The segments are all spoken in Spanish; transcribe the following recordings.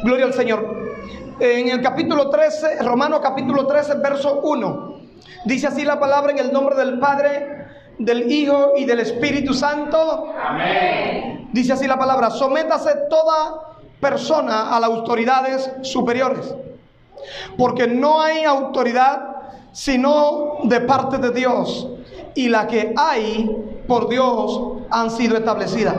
Gloria al Señor. En el capítulo 13, Romanos capítulo 13, verso 1, dice así la palabra: en el nombre del Padre, del Hijo y del Espíritu Santo. Amén. Dice así la palabra: sométase toda persona a las autoridades superiores, porque no hay autoridad sino de parte de Dios, y la que hay por Dios han sido establecidas.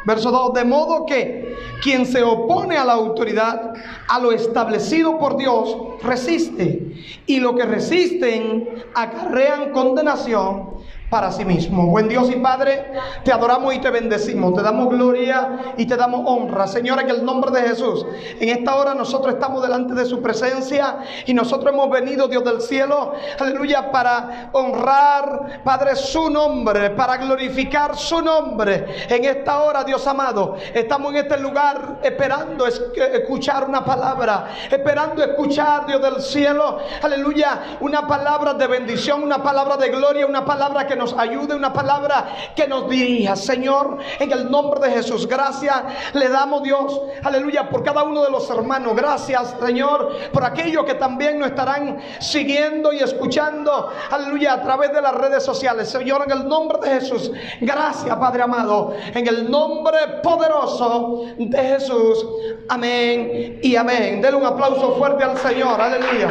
Verso 2: de modo que quien se opone a la autoridad, a lo establecido por Dios, resiste, y lo que resisten acarrean condenación para sí mismo. Buen Dios y Padre, te adoramos y te bendecimos, te damos gloria y te damos honra, Señor, en el nombre de Jesús. En esta hora nosotros estamos delante de su presencia y nosotros hemos venido, Dios del cielo, aleluya, para honrar, Padre, su nombre, para glorificar su nombre. En esta hora, Dios amado, estamos en este lugar esperando escuchar una palabra, esperando escuchar, Dios del cielo, aleluya, una palabra de bendición, una palabra de gloria, una palabra que nos ayude, una palabra que nos dirija, Señor, en el nombre de Jesús. Gracias le damos, Dios, aleluya, por cada uno de los hermanos. Gracias, Señor, por aquellos que también nos estarán siguiendo y escuchando, aleluya, a través de las redes sociales. Señor, en el nombre de Jesús, gracias, Padre amado, en el nombre poderoso de Jesús. Amén y amén. Denle un aplauso fuerte al Señor. Aleluya.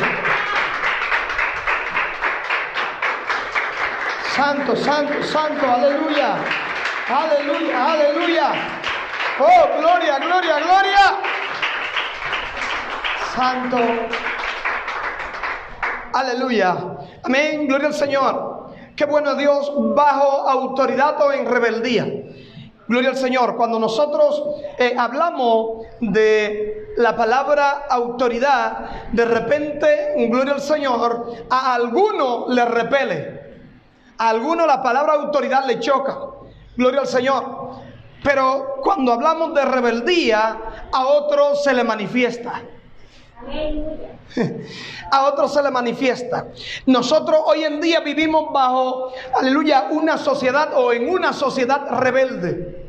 Santo, santo, santo, aleluya, aleluya, aleluya. Oh, gloria, gloria, gloria. Santo, aleluya, amén, gloria al Señor. Qué bueno es Dios bajo autoridad o en rebeldía. Gloria al Señor. Cuando nosotros hablamos de la palabra autoridad, de repente, gloria al Señor, a alguno le repele. A algunos la palabra autoridad le choca, gloria al Señor. Pero cuando hablamos de rebeldía, a otros se le manifiesta. A otros se le manifiesta. Nosotros hoy en día vivimos bajo, aleluya, una sociedad o en una sociedad rebelde.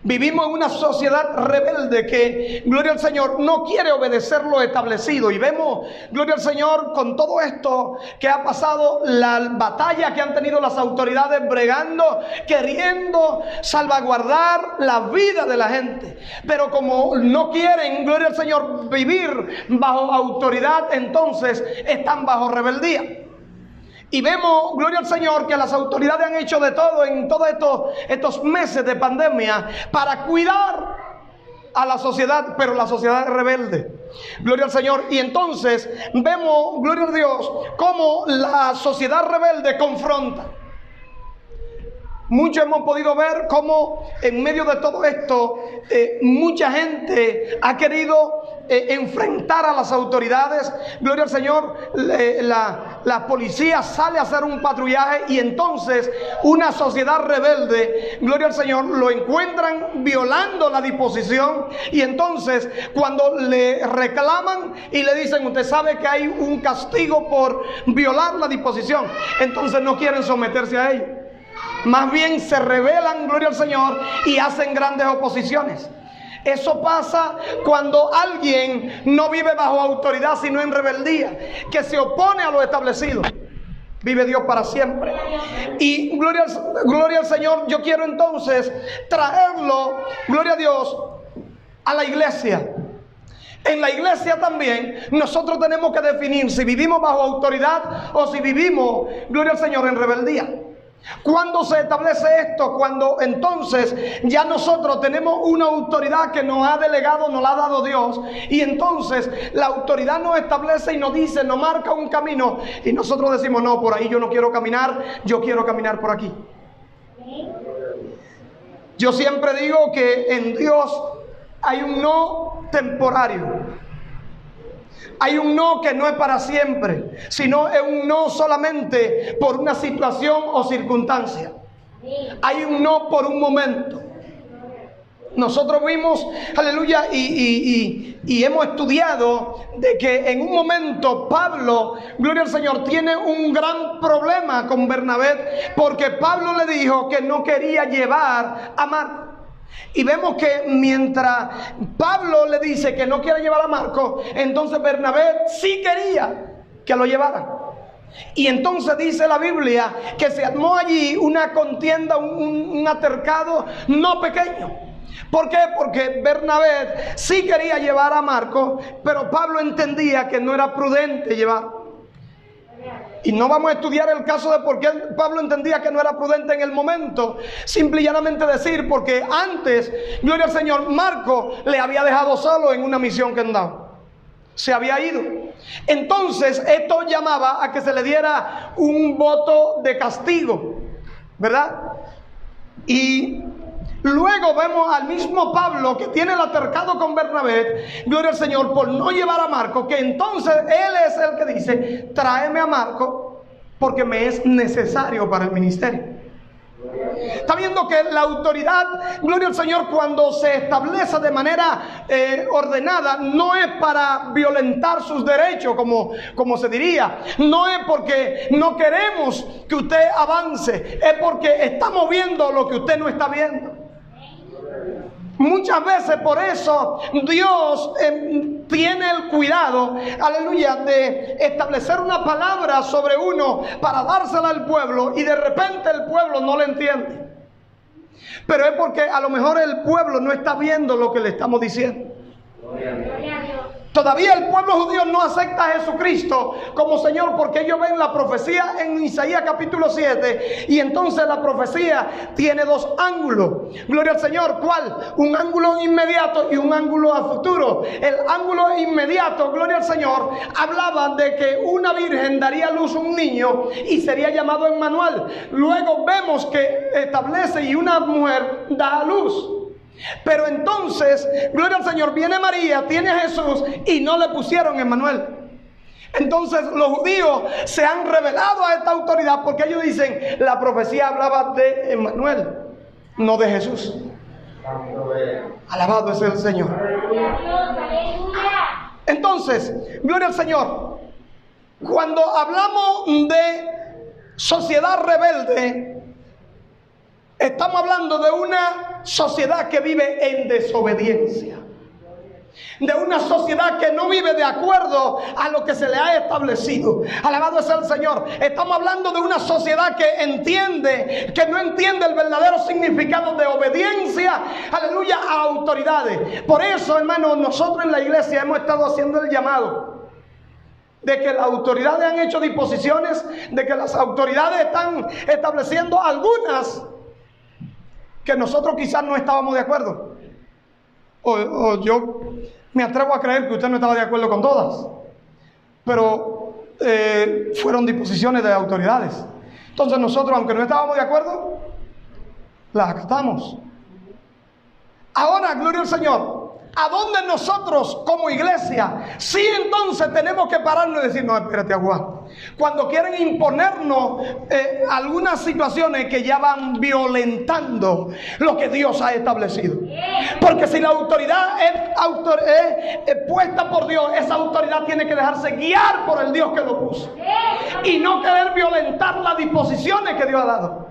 Vivimos en una sociedad rebelde que, gloria al Señor, no quiere obedecer lo establecido. Y vemos, gloria al Señor, con todo esto que ha pasado, la batalla que han tenido las autoridades bregando, queriendo salvaguardar la vida de la gente. Pero como no quieren, gloria al Señor, vivir bajo autoridad, entonces están bajo rebeldía. Y vemos, gloria al Señor, que las autoridades han hecho de todo en todos estos meses de pandemia para cuidar a la sociedad, pero la sociedad es rebelde. Gloria al Señor. Y entonces vemos, gloria a Dios, cómo la sociedad rebelde confronta. Muchos hemos podido ver cómo en medio de todo esto mucha gente ha querido enfrentar a las autoridades. Gloria al Señor. La policía sale a hacer un patrullaje y entonces una sociedad rebelde, gloria al Señor, lo encuentran violando la disposición. Y entonces cuando le reclaman y le dicen: usted sabe que hay un castigo por violar la disposición, entonces no quieren someterse a ello. Más bien se rebelan, gloria al Señor, y hacen grandes oposiciones. Eso pasa cuando alguien no vive bajo autoridad sino en rebeldía, que se opone a lo establecido. Vive Dios para siempre. Y gloria al Señor, yo quiero entonces traerlo, gloria a Dios, a la iglesia. En la iglesia también nosotros tenemos que definir si vivimos bajo autoridad o si vivimos, gloria al Señor, en rebeldía. ¿Cuándo se establece esto? Cuando entonces ya nosotros tenemos una autoridad que nos ha delegado, nos la ha dado Dios, y entonces la autoridad nos establece y nos dice, nos marca un camino, y nosotros decimos: no, por ahí yo no quiero caminar, yo quiero caminar por aquí. Yo siempre digo que en Dios hay un no temporario. Hay un no que no es para siempre, sino es un no solamente por una situación o circunstancia. Hay un no por un momento. Nosotros vimos, aleluya, y hemos estudiado de que en un momento Pablo, gloria al Señor, tiene un gran problema con Bernabé, porque Pablo le dijo que no quería llevar a Marcos. Y vemos que mientras Pablo le dice que no quiere llevar a Marcos, entonces Bernabé sí quería que lo llevaran. Y entonces dice la Biblia que se armó allí una contienda, un altercado no pequeño. ¿Por qué? Porque Bernabé sí quería llevar a Marcos, pero Pablo entendía que no era prudente llevar. Y no vamos a estudiar el caso de por qué Pablo entendía que no era prudente en el momento. Simple y llanamente decir, porque antes, gloria al Señor, Marcos le había dejado solo en una misión que andaba. Se había ido. Entonces esto llamaba a que se le diera un voto de castigo, ¿verdad? Y luego vemos al mismo Pablo que tiene el altercado con Bernabé, gloria al Señor, por no llevar a Marcos, que entonces él es el que dice, tráeme a Marcos porque me es necesario para el ministerio. Está viendo que la autoridad, gloria al Señor, cuando se establece de manera ordenada, no es para violentar sus derechos, como se diría. No es porque no queremos que usted avance, es porque estamos viendo lo que usted no está viendo. Muchas veces por eso Dios tiene el cuidado, aleluya, de establecer una palabra sobre uno para dársela al pueblo y de repente el pueblo no le entiende. Pero es porque a lo mejor el pueblo no está viendo lo que le estamos diciendo. Todavía el pueblo judío no acepta a Jesucristo como Señor porque ellos ven la profecía en Isaías capítulo 7 y entonces la profecía tiene dos ángulos. Gloria al Señor. ¿Cuál? Un ángulo inmediato y un ángulo a futuro. El ángulo inmediato, gloria al Señor, hablaba de que una virgen daría a luz a un niño y sería llamado Emmanuel. Luego vemos que establece y una mujer da a luz. Pero entonces, gloria al Señor, viene María, tiene a Jesús y no le pusieron Emmanuel. Entonces los judíos se han revelado a esta autoridad porque ellos dicen, la profecía hablaba de Emmanuel, no de Jesús. Alabado es el Señor. Entonces, gloria al Señor, cuando hablamos de sociedad rebelde, estamos hablando de una sociedad que vive en desobediencia. De una sociedad que no vive de acuerdo a lo que se le ha establecido. Alabado es el Señor. Estamos hablando de una sociedad que entiende, que no entiende el verdadero significado de obediencia, aleluya, a autoridades. Por eso, hermanos, nosotros en la iglesia hemos estado haciendo el llamado de que las autoridades han hecho disposiciones, de que las autoridades están estableciendo algunas que nosotros quizás no estábamos de acuerdo. O yo me atrevo a creer que usted no estaba de acuerdo con todas. Pero fueron disposiciones de autoridades. Entonces nosotros, aunque no estábamos de acuerdo, las acatamos. Ahora, gloria al Señor, ¿a dónde nosotros como iglesia sí entonces tenemos que pararnos y decir, no, espérate, aguanta? Cuando quieren imponernos algunas situaciones que ya van violentando lo que Dios ha establecido. Porque si la autoridad es puesta por Dios, esa autoridad tiene que dejarse guiar por el Dios que lo puso. Y no querer violentar las disposiciones que Dios ha dado.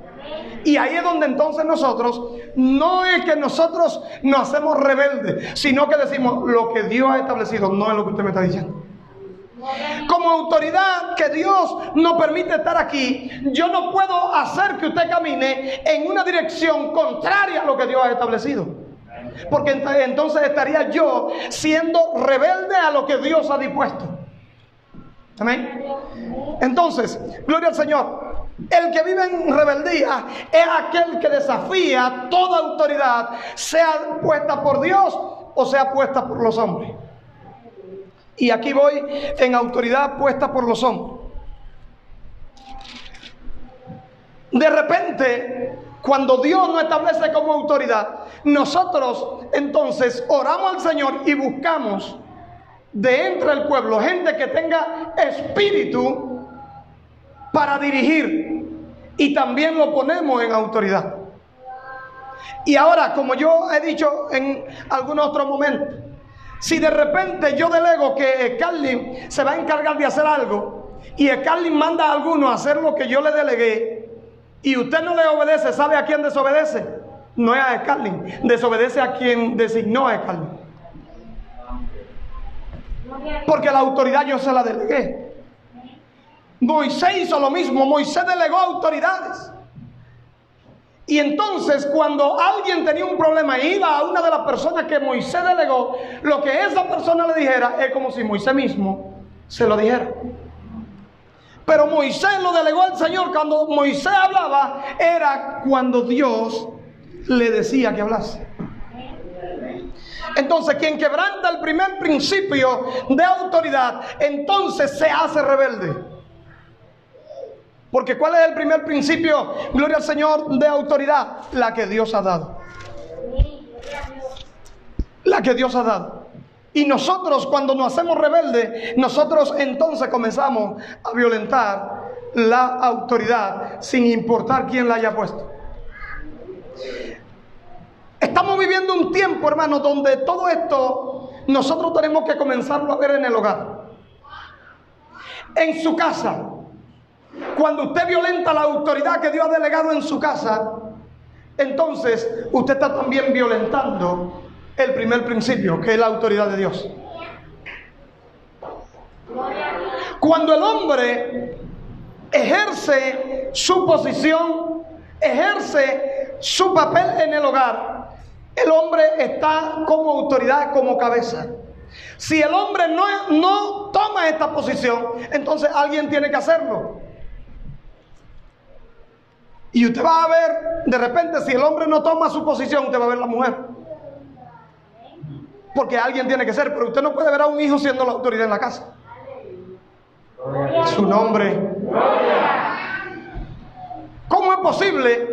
Y ahí es donde entonces nosotros, no es que nosotros nos hacemos rebeldes, sino que decimos, lo que Dios ha establecido no es lo que usted me está diciendo. Como autoridad que Dios nos permite estar aquí, yo no puedo hacer que usted camine en una dirección contraria a lo que Dios ha establecido. Porque entonces estaría yo siendo rebelde a lo que Dios ha dispuesto. Amén. Entonces, gloria al Señor. El que vive en rebeldía es aquel que desafía toda autoridad, sea puesta por Dios o sea puesta por los hombres. Y aquí voy en autoridad puesta por los hombres. De repente, cuando Dios nos establece como autoridad, nosotros entonces oramos al Señor y buscamos de entre el pueblo gente que tenga espíritu para dirigir, y también lo ponemos en autoridad. Y ahora, como yo he dicho en algunos otros momentos, si de repente yo delego que Carlin se va a encargar de hacer algo y Carlin manda a alguno a hacer lo que yo le delegué y usted no le obedece, ¿sabe a quién desobedece? no es a Scarlett, desobedece a quien designó a Scarlett. Porque la autoridad yo se la delegué. Moisés hizo lo mismo, Moisés delegó autoridades. Y entonces cuando alguien tenía un problema e iba a una de las personas que Moisés delegó, lo que esa persona le dijera es como si Moisés mismo se lo dijera. Pero Moisés lo delegó al Señor. Cuando Moisés hablaba era cuando Dios le decía que hablase. Entonces quien quebranta el primer principio de autoridad, entonces se hace rebelde. Porque ¿cuál es el primer principio, gloria al Señor, de autoridad? La que Dios ha dado. La que Dios ha dado. Y nosotros cuando nos hacemos rebeldes, nosotros entonces comenzamos a violentar la autoridad sin importar quién la haya puesto. Estamos viviendo un tiempo, hermanos, donde todo esto nosotros tenemos que comenzarlo a ver en el hogar. En su casa. Cuando usted violenta la autoridad que Dios ha delegado en su casa, entonces usted está también violentando el primer principio, que es la autoridad de Dios. Cuando el hombre ejerce su posición, ejerce su papel en el hogar, el hombre está como autoridad, como cabeza. Si el hombre no toma esta posición, entonces alguien tiene que hacerlo. Y usted va a ver, de repente, si el hombre no toma su posición, usted va a ver la mujer. Porque alguien tiene que ser, pero usted no puede ver a un hijo siendo la autoridad en la casa. Su nombre. ¿Cómo es posible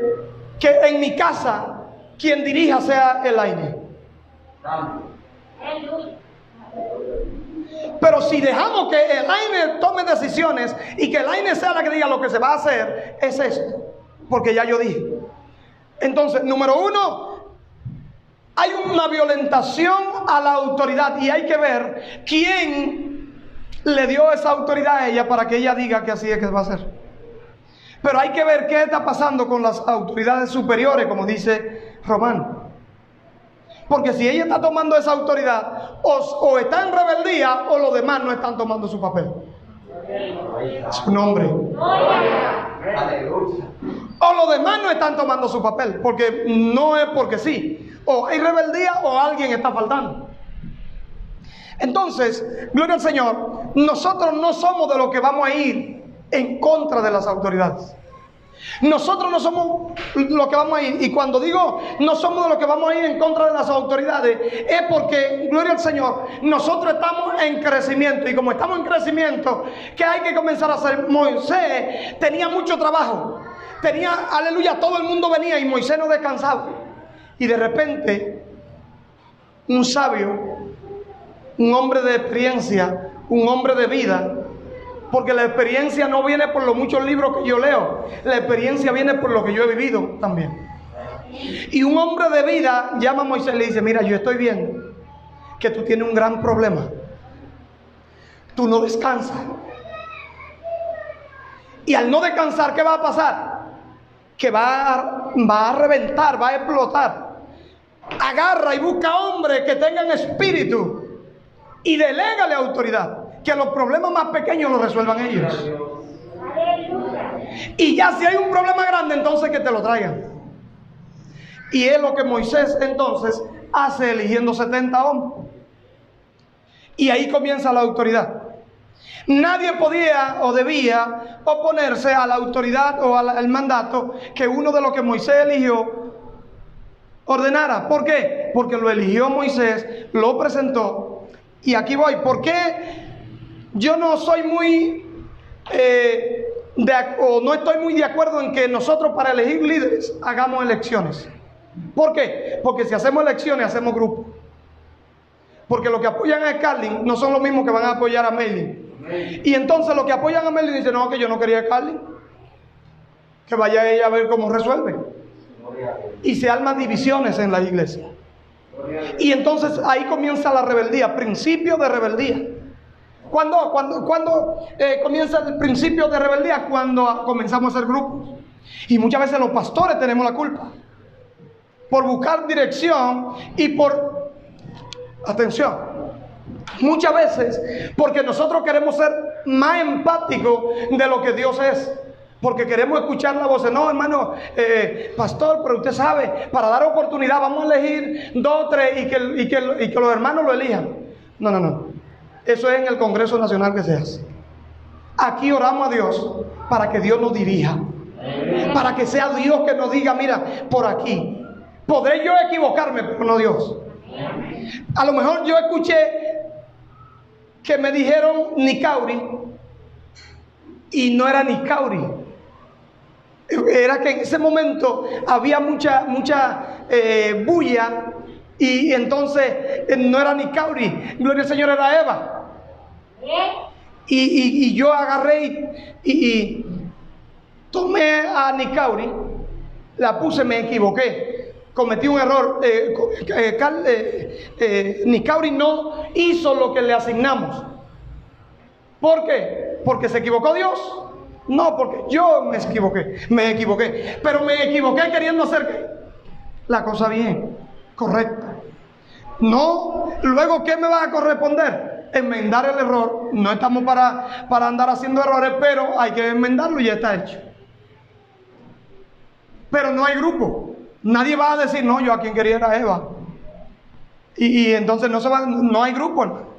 que en mi casa quien dirija sea el aire? Pero si dejamos que el aire tome decisiones y que el aire sea la que diga lo que se va a hacer, es esto. Porque ya yo dije. Entonces, número uno, hay una violentación a la autoridad y hay que ver quién le dio esa autoridad a ella para que ella diga que así es que va a ser. Pero hay que ver qué está pasando con las autoridades superiores, como dice Romano. Porque si ella está tomando esa autoridad, o está en rebeldía, o los demás no están tomando su papel. Su nombre. O los demás no están tomando su papel, porque no es porque sí. O hay rebeldía o alguien está faltando. Entonces, gloria al Señor, nosotros no somos de los que vamos a ir en contra de las autoridades. Nosotros no somos los que vamos a ir. Y cuando digo no somos de los que vamos a ir en contra de las autoridades, es porque, gloria al Señor, nosotros estamos en crecimiento. Y como estamos en crecimiento, ¿qué hay que comenzar a hacer? Moisés tenía mucho trabajo. Tenía, aleluya, todo el mundo venía y Moisés no descansaba. Y de repente, un sabio, un hombre de experiencia, un hombre de vida, porque la experiencia no viene por los muchos libros que yo leo, la experiencia viene por lo que yo he vivido también. Y un hombre de vida llama a Moisés y le dice: mira, yo estoy viendo que tú tienes un gran problema. Tú no descansas. Y al no descansar, ¿qué va a pasar? Que va a reventar, va a explotar. Agarra y busca hombres que tengan espíritu y delégale autoridad. Que los problemas más pequeños los resuelvan ellos. Y ya si hay un problema grande, entonces que te lo traigan. Y es lo que Moisés entonces hace, eligiendo 70 hombres. Y ahí comienza la autoridad. Nadie podía o debía oponerse a la autoridad o al mandato que uno de los que Moisés eligió ordenara. ¿Por qué? Porque lo eligió Moisés, lo presentó. Y aquí voy. ¿Por qué yo no soy muy no estoy muy de acuerdo en que nosotros para elegir líderes hagamos elecciones? ¿Por qué? Porque si hacemos elecciones hacemos grupos. Porque los que apoyan a Scarlett no son los mismos que van a apoyar a Melvin. Y entonces los que apoyan a Melvin dicen: no, que yo no quería a Scarlett, que vaya ella a ver cómo resuelve. Y se arman divisiones en la iglesia. Y entonces ahí comienza la rebeldía, principio de rebeldía. ¿Cuándo comienza el principio de rebeldía? Cuando comenzamos a hacer grupos. Y muchas veces los pastores tenemos la culpa. por buscar dirección y por, atención, muchas veces porque nosotros queremos ser más empáticos de lo que Dios es. Porque queremos escuchar la voz. No, hermano, pastor, pero usted sabe, para dar oportunidad vamos a elegir 2 o 3 y que los hermanos lo elijan. No. Eso es en el Congreso Nacional que se hace. Aquí oramos a Dios para que Dios nos dirija. Para que sea Dios que nos diga, mira, por aquí. Podré yo equivocarme, pero no Dios. A lo mejor yo escuché que me dijeron Nicauri y no era Nicauri. Era que en ese momento había mucha bulla y entonces no era Nicauri, gloria al Señor, era Eva. Y yo agarré y tomé a Nicauri, la puse, me equivoqué, cometí un error. Nicauri no hizo lo que le asignamos. ¿Por qué? ¿Porque se equivocó Dios? No, porque yo me equivoqué, pero me equivoqué queriendo hacer la cosa bien, correcta. No, luego ¿qué me va a corresponder? Enmendar el error. No estamos para andar haciendo errores, pero hay que enmendarlo y ya está hecho. Pero no hay grupo. Nadie va a decir, no, yo a quien quería era Eva. Y entonces no hay grupo, hermano.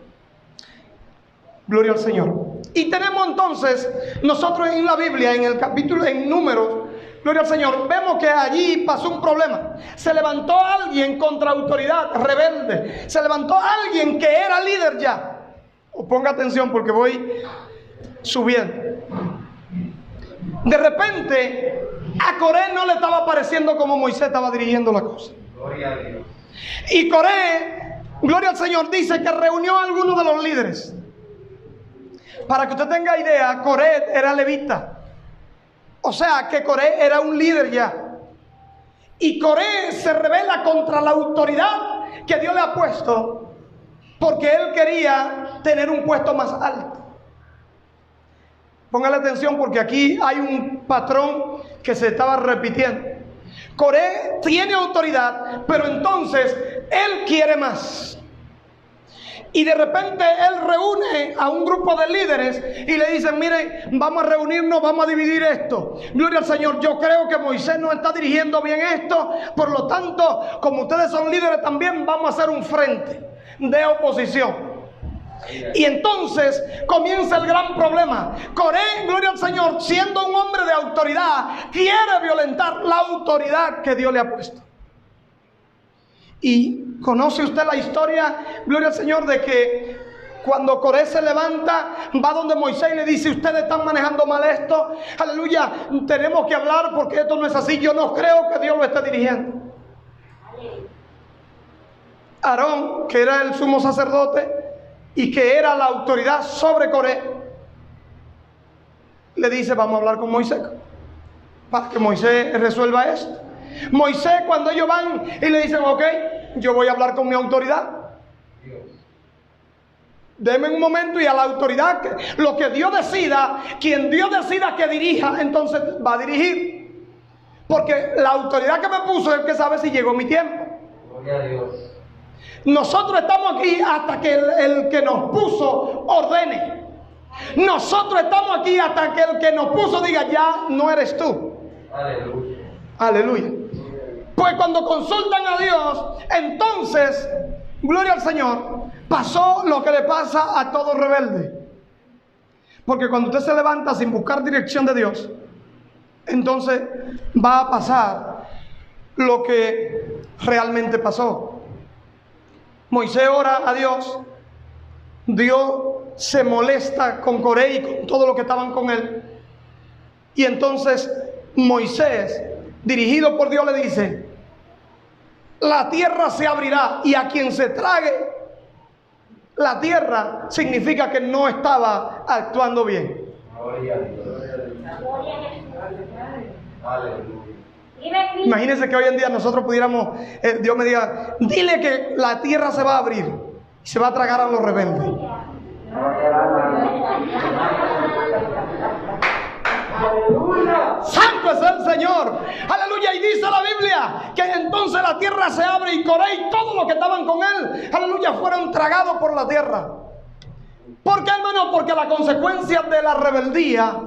Gloria al Señor. Y tenemos entonces, nosotros en la Biblia, en el capítulo, en Números, gloria al Señor, vemos que allí pasó un problema. Se levantó alguien contra autoridad, rebelde. Se levantó alguien que era líder ya. Ponga atención porque voy subiendo. De repente, a Coré no le estaba pareciendo como Moisés estaba dirigiendo la cosa. Gloria a Dios. Y Coré, gloria al Señor, dice que reunió a algunos de los líderes. Para que usted tenga idea, Coré era levita. O sea, que Coré era un líder ya. Y Coré se rebela contra la autoridad que Dios le ha puesto, porque él quería tener un puesto más alto. Póngale atención porque aquí hay un patrón que se estaba repitiendo. Coré tiene autoridad, pero entonces él quiere más. Y de repente él reúne a un grupo de líderes y le dicen, miren, vamos a reunirnos, vamos a dividir esto. Gloria al Señor, yo creo que Moisés no está dirigiendo bien esto. Por lo tanto, como ustedes son líderes también, vamos a hacer un frente de oposición. Y entonces comienza el gran problema. Coré, gloria al Señor, siendo un hombre de autoridad, quiere violentar la autoridad que Dios le ha puesto. Y conoce usted la historia, gloria al Señor, de que cuando Coré se levanta, va donde Moisés y le dice, ustedes están manejando mal esto, aleluya, tenemos que hablar porque esto no es así, yo no creo que Dios lo esté dirigiendo. Aarón, que era el sumo sacerdote y que era la autoridad sobre Coré, le dice, vamos a hablar con Moisés para que Moisés resuelva esto. Moisés, cuando ellos van y le dicen, ok, yo voy a hablar con mi autoridad. Deme un momento y a la autoridad, lo que Dios decida, quien Dios decida que dirija, entonces va a dirigir. Porque la autoridad que me puso es el que sabe si llegó mi tiempo. Gloria a Dios. Nosotros estamos aquí hasta que el que nos puso ordene. Nosotros estamos aquí hasta que el que nos puso diga, ya no eres tú. Aleluya. Aleluya. Pues cuando consultan a Dios, entonces, gloria al Señor, pasó lo que le pasa a todo rebelde. Porque cuando usted se levanta sin buscar dirección de Dios, entonces va a pasar lo que realmente pasó. Moisés ora a Dios, Dios se molesta con Coré y con todo lo que estaban con él. Y entonces Moisés, dirigido por Dios, le dice, la tierra se abrirá y a quien se trague la tierra, significa que no estaba actuando bien. Imagínense que hoy en día nosotros pudiéramos, Dios me diga, dile que la tierra se va a abrir y se va a tragar a los rebeldes. Santo es el Señor. Aleluya. Y dice la Biblia que entonces la tierra se abre y Coré y todos los que estaban con él, aleluya, fueron tragados por la tierra. ¿Por qué, hermano? Porque la consecuencia de la rebeldía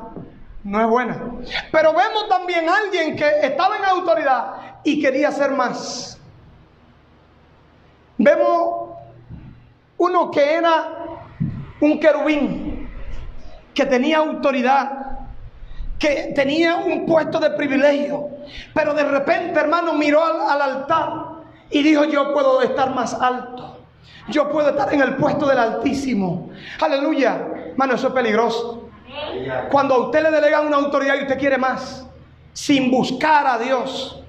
no es buena. Pero vemos también a alguien que estaba en autoridad y quería hacer más. Vemos uno que era un querubín, que tenía autoridad, que tenía un puesto de privilegio, pero de repente, hermano, miró al altar y dijo: yo puedo estar más alto, yo puedo estar en el puesto del Altísimo. Aleluya. Hermano, eso es peligroso. Cuando a usted le delegan una autoridad y usted quiere más, sin buscar a Dios.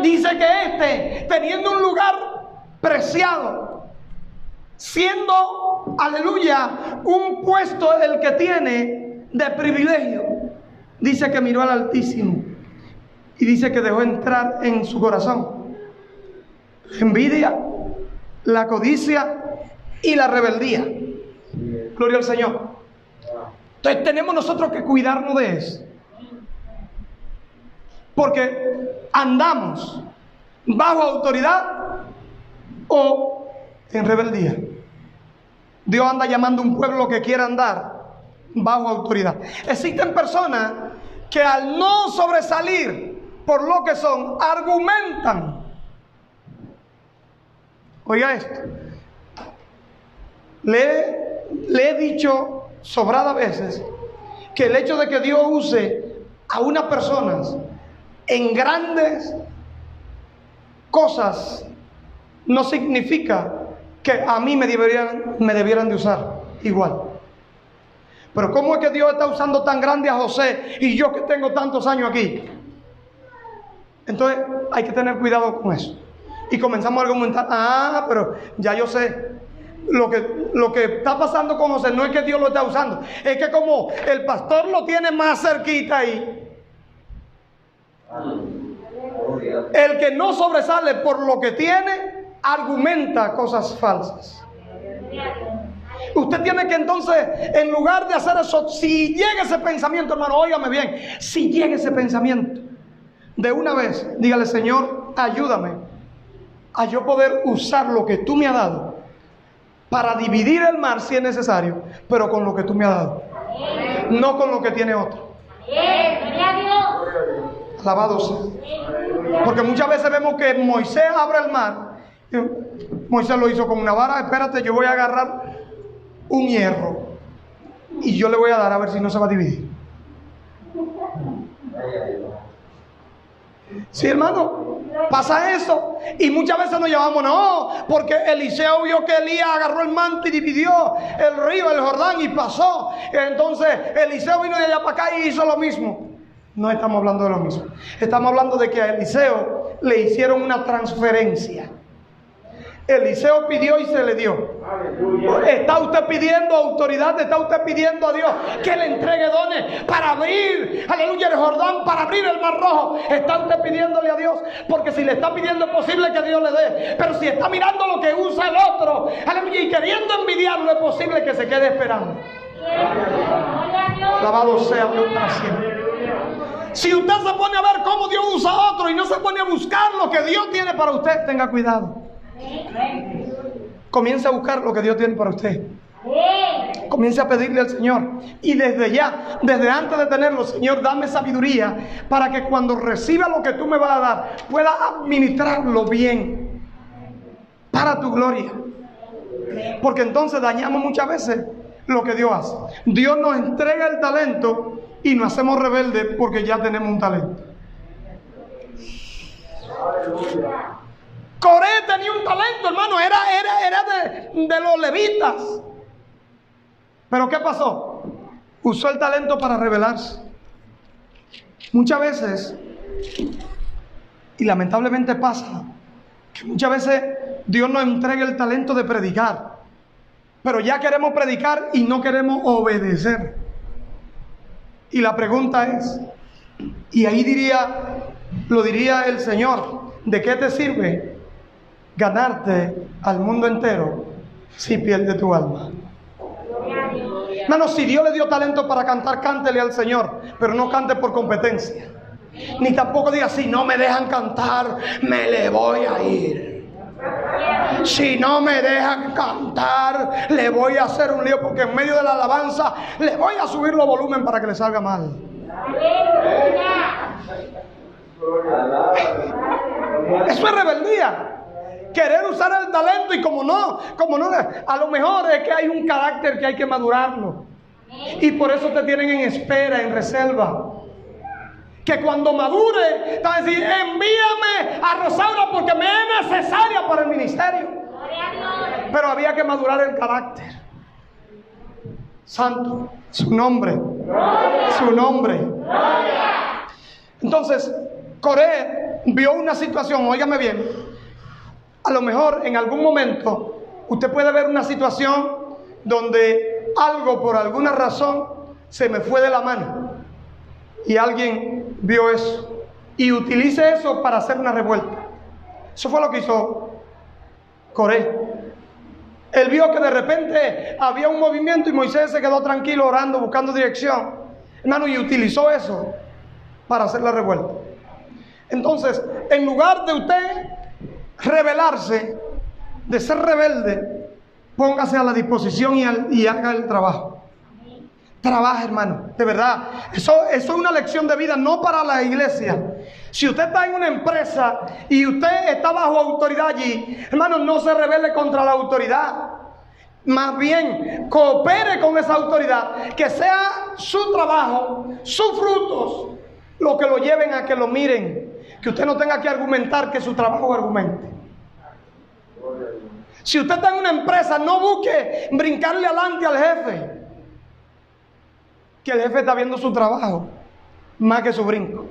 Dice que teniendo un lugar preciado, siendo, aleluya, un puesto el que tiene de privilegio, dice que miró al Altísimo y dice que dejó entrar en su corazón la envidia, la codicia y la rebeldía. Gloria al Señor. Entonces tenemos nosotros que cuidarnos de eso, porque andamos bajo autoridad o en rebeldía. Dios anda llamando a un pueblo que quiera andar bajo autoridad. Existen personas que al no sobresalir por lo que son, argumentan. Oiga esto. Le he dicho sobradas veces que el hecho de que Dios use a unas personas en grandes cosas no significa que a mí me debieran de usar igual. Pero ¿cómo es que Dios está usando tan grande a José y yo que tengo tantos años aquí? Entonces hay que tener cuidado con eso. Y comenzamos a argumentar: pero ya yo sé. Lo que está pasando con José no es que Dios lo está usando, es que como el pastor lo tiene más cerquita ahí, el que no sobresale por lo que tiene, argumenta cosas falsas. Usted tiene que entonces, en lugar de hacer eso, si llega ese pensamiento, hermano, óigame bien, si llega ese pensamiento, de una vez, dígale: Señor, ayúdame a yo poder usar lo que tú me has dado para dividir el mar si es necesario, pero con lo que tú me has dado, no con lo que tiene otro. Alabado sea. Porque muchas veces vemos que Moisés abre el mar. Moisés lo hizo con una vara. Espérate, yo voy a agarrar un hierro y yo le voy a dar a ver si no se va a dividir. Sí, hermano, pasa eso. Y muchas veces nos llamamos: no, porque Eliseo vio que Elías agarró el manto y dividió el río, el Jordán, y pasó. Entonces Eliseo vino de allá para acá y hizo lo mismo. No estamos hablando de lo mismo. Estamos hablando de que a Eliseo le hicieron una transferencia. Eliseo pidió y se le dio. ¿Está usted pidiendo autoridad? ¿Está usted pidiendo a Dios que le entregue dones para abrir, aleluya, el Jordán, para abrir el Mar Rojo? ¿Está usted pidiéndole a Dios? Porque si le está pidiendo es posible que Dios le dé. Pero si está mirando lo que usa el otro, aleluya, y queriendo envidiarlo, es posible que se quede esperando. Alabado sea Dios para siempre. Si usted se pone a ver cómo Dios usa a otro y no se pone a buscar lo que Dios tiene para usted, tenga cuidado. Comience a buscar lo que Dios tiene para usted. Comience a pedirle al Señor. Y desde ya, desde antes de tenerlo: Señor, dame sabiduría para que cuando reciba lo que tú me vas a dar, pueda administrarlo bien para tu gloria. Porque entonces dañamos muchas veces lo que Dios hace. Dios nos entrega el talento y nos hacemos rebeldes porque ya tenemos un talento. Coré tenía un talento, hermano, era de los levitas. Pero ¿qué pasó? Usó el talento para rebelarse. Muchas veces, y lamentablemente pasa, que muchas veces Dios nos entrega el talento de predicar, pero ya queremos predicar y no queremos obedecer. Y la pregunta es, y ahí lo diría el Señor: ¿de qué te sirve ganarte al mundo entero si pierdes tu alma? Hermano, si Dios le dio talento para cantar, cántele al Señor, pero no cante por competencia. Ni tampoco diga, si no me dejan cantar, me le voy a ir. Si no me dejan cantar, le voy a hacer un lío, porque en medio de la alabanza le voy a subir los volumen para que le salga mal. Eso es rebeldía. Querer usar el talento, y como no, a lo mejor es que hay un carácter que hay que madurarlo. Y por eso te tienen en espera, en reserva. Que cuando madure, te va a decir, envíame a Rosaura porque me es necesaria para el ministerio. Pero había que madurar el carácter. Santo, su nombre. Su nombre. Entonces, Coré vio una situación, óigame bien. A lo mejor en algún momento usted puede ver una situación donde algo por alguna razón se me fue de la mano. Y alguien vio eso y utilice eso para hacer una revuelta. Eso fue lo que hizo Coré. Él vio que de repente había un movimiento y Moisés se quedó tranquilo orando, buscando dirección. Hermano, y utilizó eso para hacer la revuelta. Entonces, en lugar de usted rebelarse, de ser rebelde, póngase a la disposición y haga el trabajo. Trabaja, hermano, de verdad. Eso es una lección de vida, no para la iglesia. Si usted está en una empresa y usted está bajo autoridad allí, hermano, no se rebele contra la autoridad. Más bien, coopere con esa autoridad, que sea su trabajo, sus frutos, lo que lo lleven a que lo miren. Que usted no tenga que argumentar, que su trabajo argumente. Si usted está en una empresa, no busque brincarle adelante al jefe. Que el jefe está viendo su trabajo más que su brinco.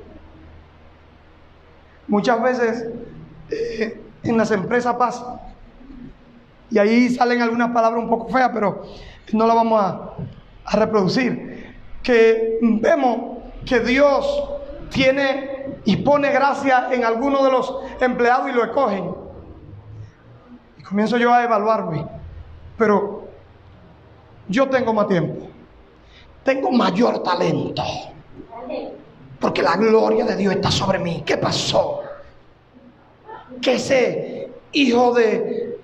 Muchas veces en las empresas pasa, y ahí salen algunas palabras un poco feas, pero no las vamos a reproducir, que vemos que Dios tiene y pone gracia en algunos de los empleados y lo escogen, y comienzo yo a evaluarme, pero yo tengo más tiempo, tengo mayor talento, porque la gloria de Dios está sobre mí. ¿Qué pasó? Que ese hijo de...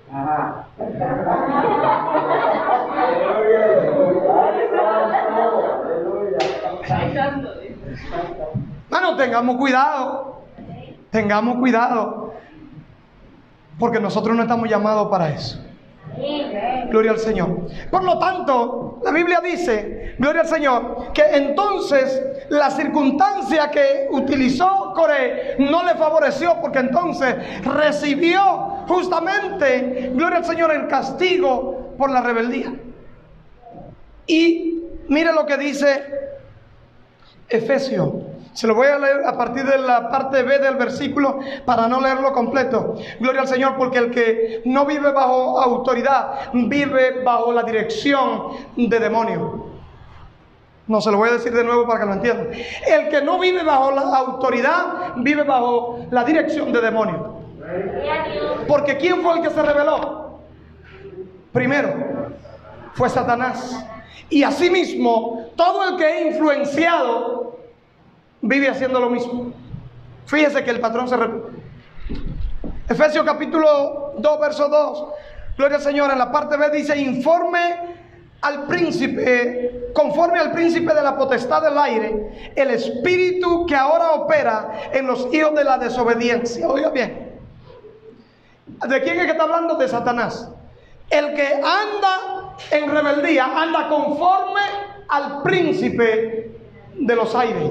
Bueno, tengamos cuidado, porque nosotros no estamos llamados para eso. Gloria al Señor. Por lo tanto, la Biblia dice, gloria al Señor, que entonces la circunstancia que utilizó Coré no le favoreció, porque entonces recibió justamente, gloria al Señor, el castigo por la rebeldía. Y mire lo que dice Efesios. Se lo voy a leer a partir de la parte B del versículo para no leerlo completo. Gloria al Señor, porque el que no vive bajo autoridad vive bajo la dirección de demonios. No, se lo voy a decir de nuevo para que lo entiendan. El que no vive bajo la autoridad vive bajo la dirección de demonios. Porque ¿quién fue el que se rebeló? Primero fue Satanás. Y asimismo, todo el que es influenciado vive haciendo lo mismo. Fíjese que el patrón se repite. Efesios capítulo 2, verso 2. Gloria al Señor. En la parte B dice, conforme al príncipe de la potestad del aire, el espíritu que ahora opera en los hijos de la desobediencia. Oiga bien. ¿De quién es que está hablando? De Satanás. El que anda en rebeldía anda conforme al príncipe de los aires.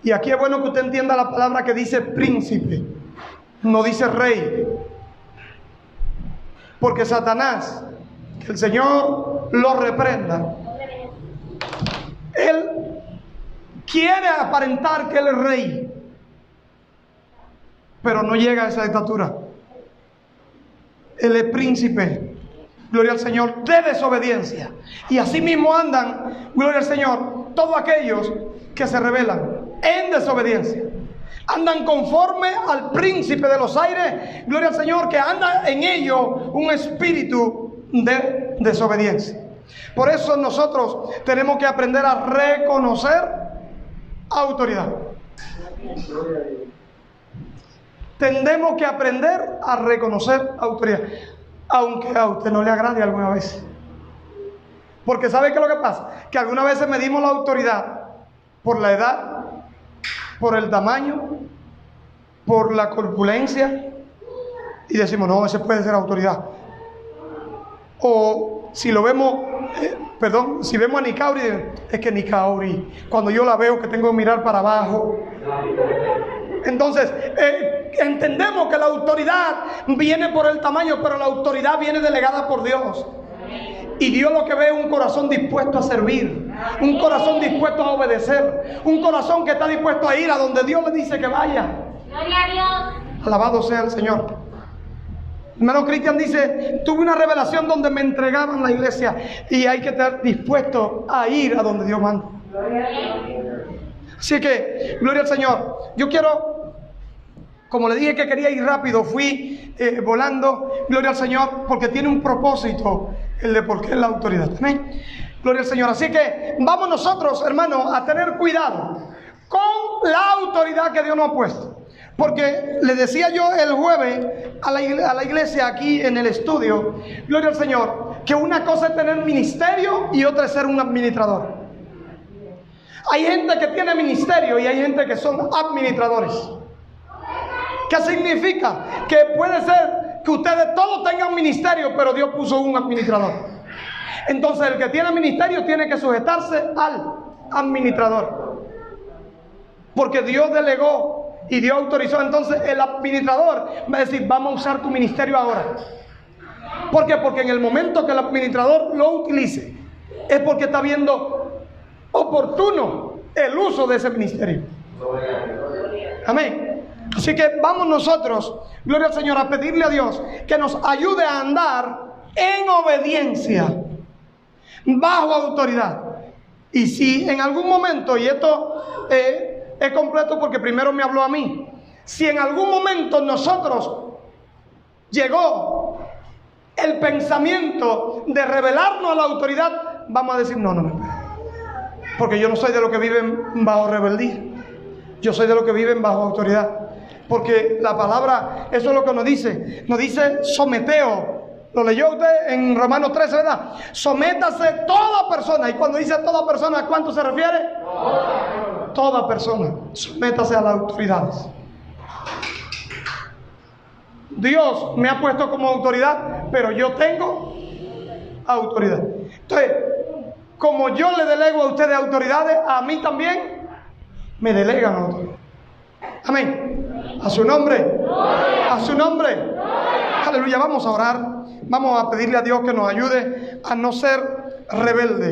Y aquí es bueno que usted entienda la palabra que dice príncipe, no dice rey. Porque Satanás, que el Señor lo reprenda, él quiere aparentar que él es rey, pero no llega a esa estatura. Él es príncipe, gloria al Señor, de desobediencia. Y así mismo andan, gloria al Señor, todos aquellos que se rebelan en desobediencia. Andan conforme al príncipe de los aires, gloria al Señor, que anda en ellos un espíritu de desobediencia. Por eso nosotros tenemos que aprender a reconocer autoridad. Tenemos que aprender a reconocer autoridad, aunque a usted no le agrade alguna vez. Porque ¿sabe qué es lo que pasa? Que algunas veces medimos la autoridad por la edad, por el tamaño, por la corpulencia, y decimos, no, ese puede ser autoridad. O si lo vemos, si vemos a Nicauri, es que Nicauri, cuando yo la veo que tengo que mirar para abajo. Entonces, entendemos que la autoridad viene por el tamaño, pero la autoridad viene delegada por Dios. Y Dios lo que ve es un corazón dispuesto a servir, un corazón dispuesto a obedecer, un corazón que está dispuesto a ir a donde Dios le dice que vaya. Gloria a Dios. Alabado sea el Señor. Hermano Cristian dice, tuve una revelación donde me entregaban la iglesia y hay que estar dispuesto a ir a donde Dios manda. Así que, gloria al Señor. Yo quiero, como le dije que quería ir rápido, fui volando, gloria al Señor, porque tiene un propósito el de por qué es la autoridad. Amén. Gloria al Señor. Así que vamos nosotros, hermanos, a tener cuidado con la autoridad que Dios nos ha puesto. Porque le decía yo el jueves a la iglesia aquí en el estudio, gloria al Señor, que una cosa es tener ministerio y otra es ser un administrador. Hay gente que tiene ministerio y hay gente que son administradores. ¿Qué significa? Que puede ser que ustedes todos tengan ministerio, pero Dios puso un administrador. Entonces el que tiene ministerio tiene que sujetarse al administrador. Porque Dios delegó y Dios autorizó. Entonces el administrador va a decir, vamos a usar tu ministerio ahora. ¿Por qué? Porque en el momento que el administrador lo utilice, es porque está viendo oportuno el uso de ese ministerio. Amén. Así que vamos nosotros, gloria al Señor, a pedirle a Dios que nos ayude a andar en obediencia, bajo autoridad. Y si en algún momento, y esto es completo porque primero me habló a mí, si en algún momento nosotros llegó el pensamiento de rebelarnos a la autoridad, vamos a decir, no, porque yo no soy de los que viven bajo rebeldía, yo soy de los que viven bajo autoridad. Porque la palabra, eso es lo que nos dice someteo. Lo leyó usted en Romanos 13, ¿verdad? Sométase toda persona. Y cuando dice toda persona, ¿a cuánto se refiere? Toda persona. Sométase a las autoridades. Dios me ha puesto como autoridad, pero yo tengo autoridad. Entonces, como yo le delego a ustedes autoridades, a mí también me delegan autoridad. Amén. A su nombre. A su nombre. Aleluya. Vamos a orar. Vamos a pedirle a Dios que nos ayude a no ser rebelde.